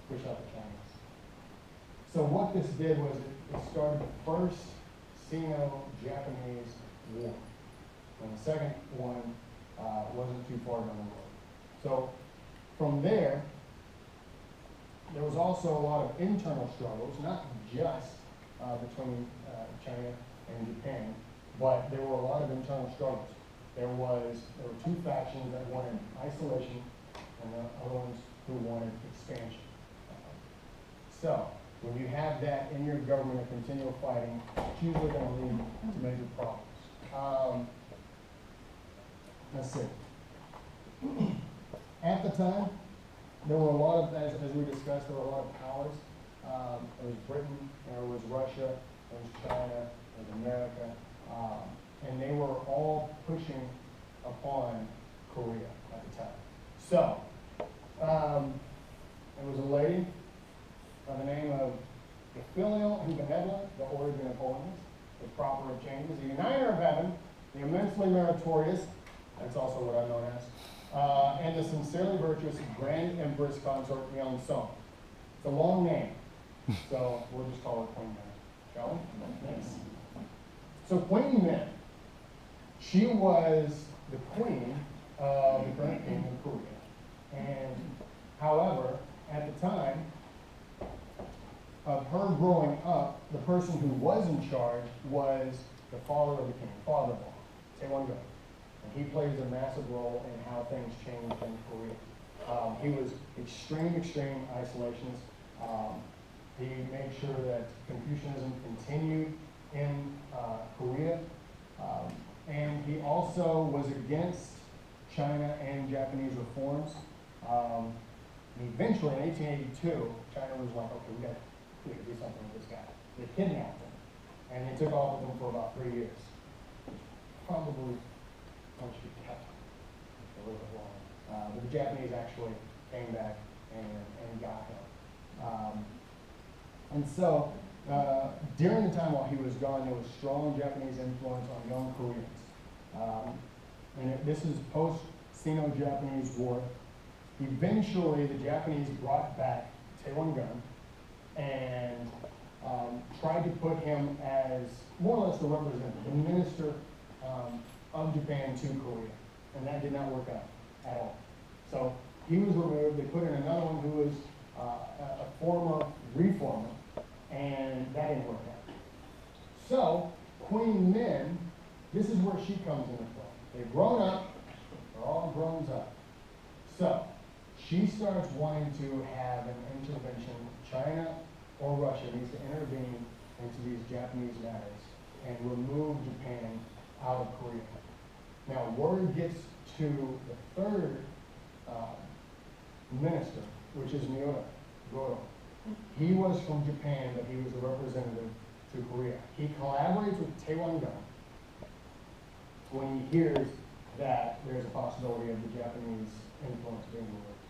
push out the Chinese. So what this did was it started the first Sino-Japanese war. And the second one wasn't too far down the road. So from there was also a lot of internal struggles, not just between China and Japan, but there were a lot of internal struggles. There were two factions that wanted isolation and the other ones who wanted expansion. So when you have that in your government of continual fighting, it's usually going to lead to major problems. Let's see. At the time, there were a lot of, as we discussed, there were a lot of powers. There was Britain, there was Russia, there was China, there was America, and they were all pushing upon Korea at the time. So, there was a lady by the name of the filial and benevolent, the origin of holiness, the proper of changes, the uniter of heaven, the immensely meritorious, that's also what I'm known as, and the sincerely virtuous Grand Empress Consort Yi Sun. It's a long name, so we'll just call her Queen Min, shall we? Thanks. So Queen Min, she was the queen of the current kingdom of Korea. And however, at the time of her growing up, the person who was in charge was the father of the king, father-in-law, Sejong. And he plays a massive role in how things changed in Korea. He was extreme isolationist. He made sure that Confucianism continued in Korea. And he also was against China and Japanese reforms. And eventually, in 1882, China was like, okay, we got to do something with this guy. They kidnapped him. And they took off with him for about 3 years. Probably once you kept a little bit longer. But the Japanese actually came back and got him. And so, during the time while he was gone, there was strong Japanese influence on young Koreans. This is post-Sino-Japanese War. Eventually, the Japanese brought back Taewon-gun and tried to put him as more or less the representative, the minister of Japan to Korea. And that did not work out at all. So he was removed. They put in another one who was a former reformer, and that didn't work out. So Queen Min, this is where she comes into play. They've grown up. They're all grown up. So she starts wanting to have an intervention. China or Russia needs to intervene into these Japanese matters and remove Japan out of Korea. Now, word gets to the third minister, which is Myoda Goro. He was from Japan, but he was a representative to Korea. He collaborates with Taewon-gun when he hears that there's a possibility of the Japanese influence being removed.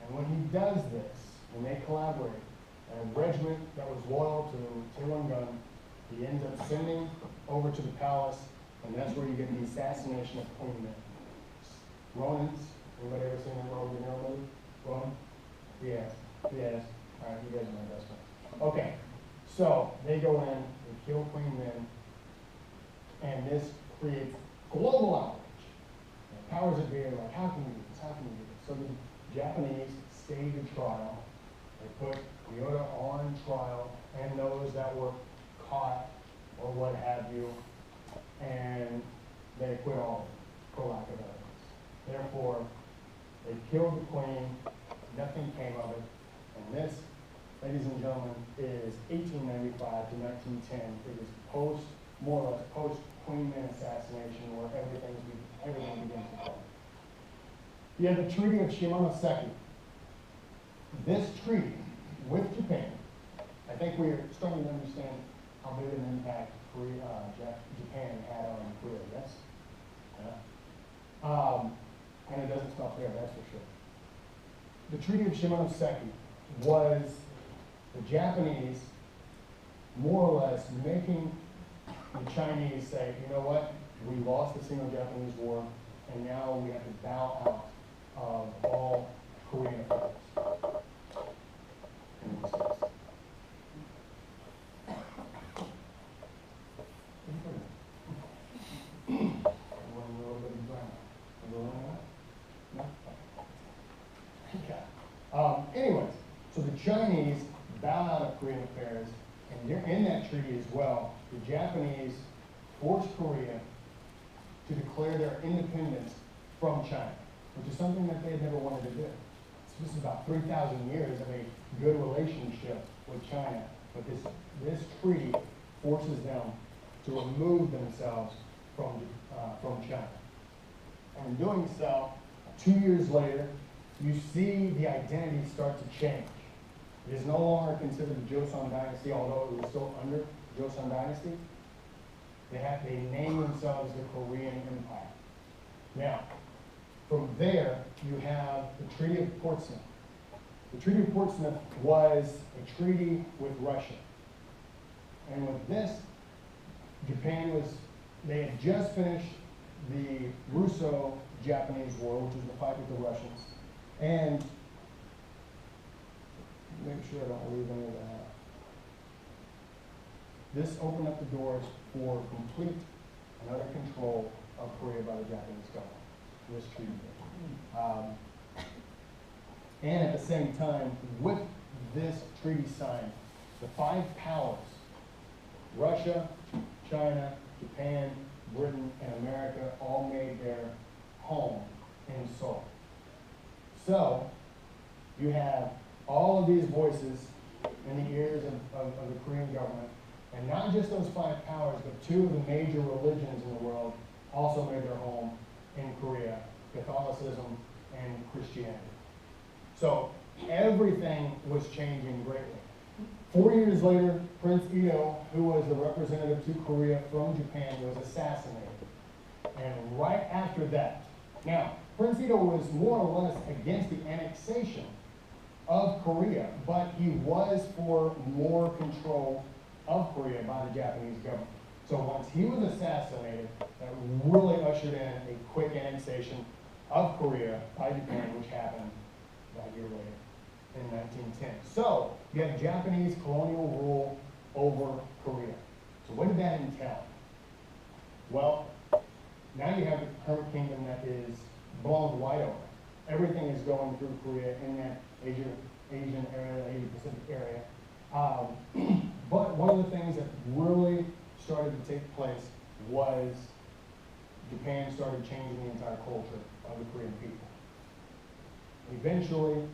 And when he does this, when they collaborate, a regiment that was loyal to Taewon-gun, he ends up sending over to the palace, and that's where you get the assassination of Queen Min. Ronins, anybody ever seen that Roman movie? Ronin? Yes. All right, you guys are my best friends. Okay, so they go in, they kill Queen Min, and this creates global outrage. And the powers that be are like, how can we do this? How can we do this? So the Japanese stage a trial. They put Myoda on trial and those that were caught or what have you, and they acquit all of them for lack of evidence. Therefore, they killed the queen, nothing came of it, and this, ladies and gentlemen, is 1895 to 1910. It is more or less post-Queen Min assassination where everything begins to fall. You have the Treaty of Shimonoseki. This treaty with Japan, I think we're starting to understand how big an impact Japan had on Korea, yes? Yeah. And it doesn't stop there, that's for sure. The Treaty of Shimonoseki was the Japanese more or less making the Chinese say, you know what, we lost the Sino-Japanese War, and now we have to bow out of all Korean affairs. So the Chinese bow out of Korean affairs, and they're in that treaty as well. The Japanese forced Korea to declare their independence from China, which is something that they had never wanted to do. So this is about 3,000 years of a good relationship with China, but this treaty forces them to remove themselves from China. And in doing so, 2 years later, you see the identity start to change. It is no longer considered the Joseon Dynasty, although it was still under Joseon Dynasty. They name themselves the Korean Empire. Now, from there, you have the Treaty of Portsmouth. The Treaty of Portsmouth was a treaty with Russia. And with this, they had just finished the Russo-Japanese War, which was the fight with the Russians. And make sure I don't leave any of that out. This opened up the doors for complete and utter control of Korea by the Japanese government. This treaty. And at the same time, with this treaty signed, the five powers, Russia, China, Japan, Britain, and America, all made their home in Seoul. So, you have all of these voices in the ears of the Korean government, and not just those five powers, but two of the major religions in the world also made their home in Korea, Catholicism and Christianity. So everything was changing greatly. 4 years later, Prince Ito, who was the representative to Korea from Japan, was assassinated. And right after that, now, Prince Ito was more or less against the annexation of Korea, but he was for more control of Korea by the Japanese government. So once he was assassinated, that really ushered in a quick annexation of Korea by Japan, which happened that year later in 1910. So you have Japanese colonial rule over Korea. So what did that entail? Well, now you have a hermit kingdom that is blown wide open. Everything is going through Korea in that Asian area, Asian Pacific area. But one of the things that really started to take place was Japan started changing the entire culture of the Korean people. Eventually,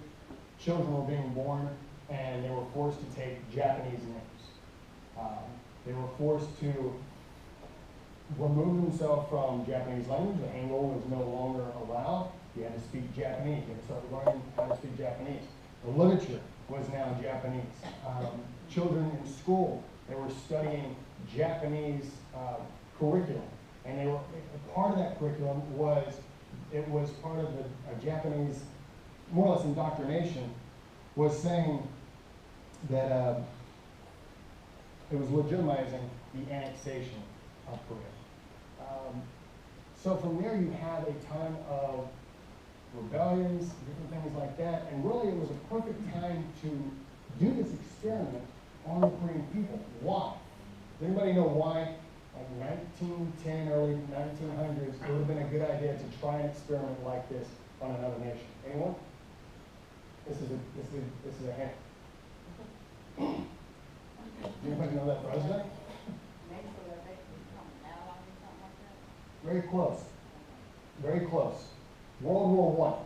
children were being born and they were forced to take Japanese names. They were forced to remove themselves from Japanese language. The Hangul was no longer allowed. You had to speak Japanese. You had to start learning how to speak Japanese. The literature was now Japanese. Children in school, they were studying Japanese curriculum. And they were part of that curriculum was part of the Japanese, more or less indoctrination, was saying that it was legitimizing the annexation of Korea. So from there you have a time of rebellions, different things like that, and really it was a perfect time to do this experiment on the Korean people. Why? Does anybody know why? Like 1910, early 1900s, it would have been a good idea to try an experiment like this on another nation. Anyone? This is a hint. Does anybody know that president? Very close. Very close. World War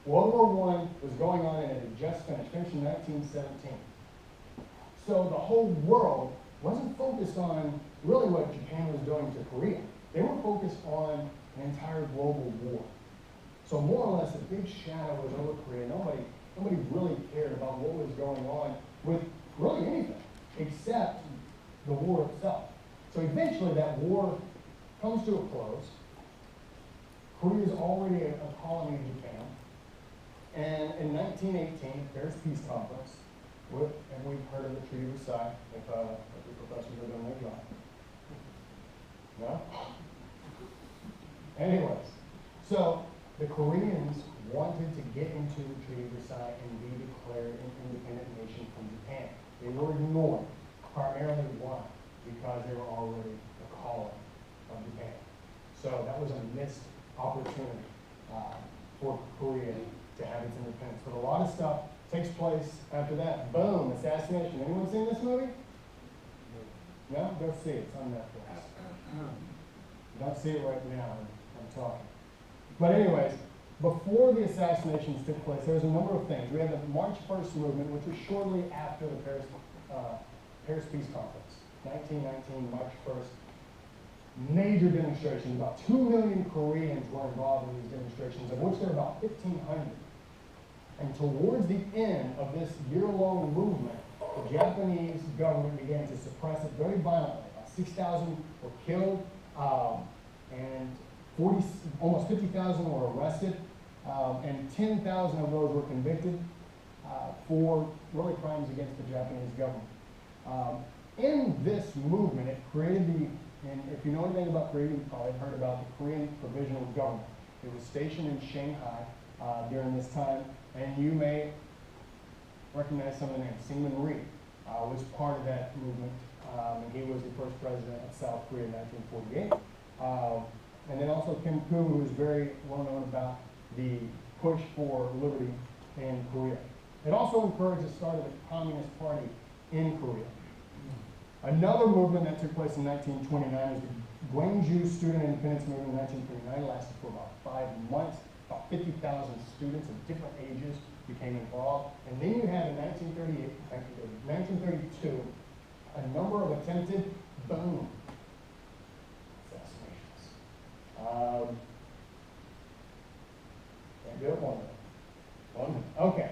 I. World War I was going on and it had just finished in 1917. So the whole world wasn't focused on really what Japan was doing to Korea. They were focused on an entire global war. So more or less a big shadow was over Korea. Nobody really cared about what was going on with really anything except the war itself. So eventually that war comes to a close. Korea is already a colony of Japan. And in 1918, Paris Peace Conference, and we've heard of the Treaty of Versailles, if the professors are doing their job. No? Anyways, so the Koreans wanted to get into the Treaty of Versailles and be declared an independent nation from Japan. They were ignored. Primarily why? Because they were already a colony of Japan. So that was a missed opportunity for Korea to have its independence. But a lot of stuff takes place place after that. Boom, assassination. Anyone seen this movie? No? Go see it. It's on Netflix. Don't see it right now. I'm talking. But anyways, before the assassinations took place, there was a number of things. We had the March 1st movement, which was shortly after the Paris Peace Conference, 1919, March 1st. Major demonstrations. About 2 million Koreans were involved in these demonstrations, of which there were about 1,500. And towards the end of this year-long movement, the Japanese government began to suppress it very violently. About 6,000 were killed, and almost 50,000 were arrested, and 10,000 of those were convicted for really crimes against the Japanese government. In this movement, it created and if you know anything about Korea, you've probably heard about the Korean Provisional Government. It was stationed in Shanghai during this time, and you may recognize some of the names. Syngman Rhee was part of that movement, and he was the first president of South Korea in 1948. And then also Kim Koo, who is very well known about the push for liberty in Korea. It also encouraged the start of the Communist Party in Korea. Another movement that took place in 1929 was the Gwangju Student Independence Movement in 1929. It lasted for about 5 months. About 50,000 students of different ages became involved. And then you had in 1932, a number of attempted boom assassinations. Can't do it one minute. Okay.